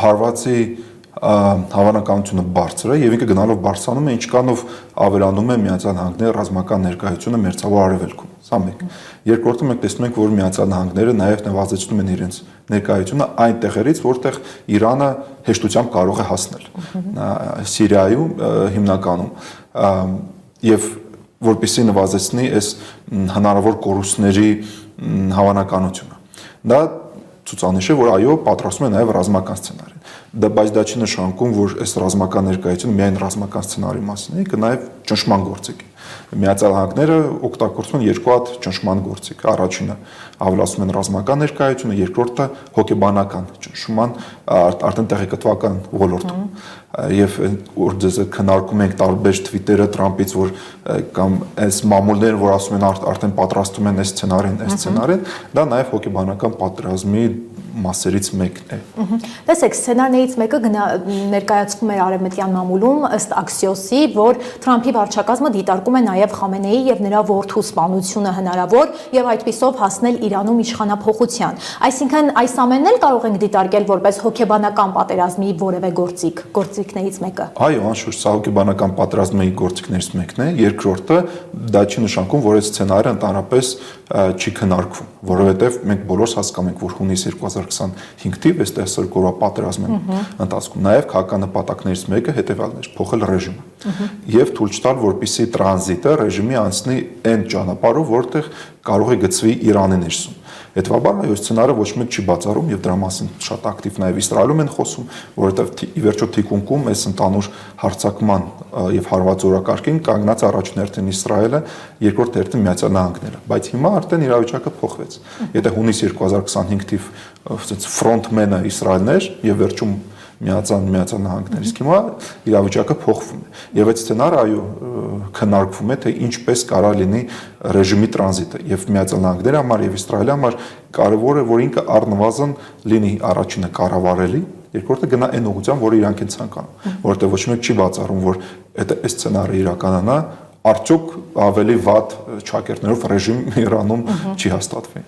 հարվածի հավանականությունը բարձր է եւ ինքը գնալով բարձրանում է, ինչքանով ավելանում է Միացյալ Նահանգների ռազմական ներկայությունը Մերձավոր Արևելքում։ Սա մեկ։ Երկրորդը մենք տեսնում ենք, որ Միացյալ Նահանգները նաեւ նվազեցնում են իրենց ներկայությունը այն տեղերից, որտեղ Իրանը հեշտությամբ կարող է հասնել։ Սիրիայում հիմնականում եւ որպեսզի նվազեցնի այս հնարավոր կորուստների հավանականությունը։ Դա ցուցանիշ է, որ այո, պատրաստում է նաև ռազմական սցենարի։ Բայց դա չի նշանակում, որ այս ռազմական ներկայությունը միայն ռազմական սցենարի մասին է, ինքը նաև ճնշման գործիք է։ Միացյալ Նահանգները օգտագործում են երկու հատ ճնշման գործիք։ Առաջինը ավելացնում են ռազմական ներկայությունը, երկրորդը հոգեբանական ճնշման արդեն տեղեկատվական ոլորտում։ Եվ որ դες քննարկում ենք տարբեր թվիտերը Տրամպից, որ կամ այս մամուլները, որ ասում են արդեն պատրաստում են այս սցենարին, դա նաև հոգեբանական պատերազմի մասերից մեկն է։ Տեսեք, սցենարներից մեկը ներկայացվում էր արևմտյան մամուլում ըստ Axios-ի, որ Թրամփի վարչակազմը դիտարկում է նաև Խամենեիի եւ նրա որդու սպանությունը հնարավոր եւ այդպիսով հասնել Իրանում իշխանափոխության։ Այսինքն այս ամենն էլ կարող ենք դիտարկել որպես հոգեբանական պատերազմի որևէ գործիքներից մեկը։ Այո, անշուշտ, սա հոգեբանական պատերազմի գործիքներից մեկն է։ Երկրորդը դա չի նշանակում, որ այս սցենարը ընդհանրապես չի քննարկվում, որովհետեւ մենք բոլորս հասկանում ենք, որ հունիս 2025 թիվ այս տեսակորվա պատերազմի ընթացքում նաև քաղաքական նպատակներից մեկը հետևյալն էր՝ փոխել ռեժիմը եւ թույլ չտալ, որպեսզի տրանզիտը ռեժիմի անցնի այն ճանապարհով, որտեղ կարող է գծվի Իրանի ներսում։ Հետևաբար այո, սցենարը ոչ մեկ չի բացառում եւ դրա մասին շատ ակտիվ նաեւ Իսրայելում են խոսում, որովհետեւ ի վերջո թիկունքում այս ընդհանուր հարձակման եւ հարված օրակարգին կանգնած առաջին հերթին Իսրայելը, երկրորդ հերթին Միացյալ Նահանգները, բայց հիմա արդեն իրավիճակը փոխվեց։ Եթե հունիս 2025 թիվ ֆրոնտմենը Իսրայելն էր եւ վերջում Միացյալ Նահանգներ, իսկ հիմա իրավիճակը փոխվում է։ Եվ այդ սցենարը այո քննարկվում է, թե ինչպես կարա լինի ռեժիմի տրանզիտը եւ Միացյալ Նահանգների համար եւ Իսրայելի համար կարեւոր է, որ ինքը առնվազն լինի առաջինը կառավարելի, երկրորդը գնա այն ուղղությամբ, որը իրանք են ցանկանում, որովհետեւ ոչ մեկ չի բացառում, որ այդ սցենարը իրականանա, արդյոք ավելի վատ ճակերտներով ռեժիմ Իրանում չի հաստատվի։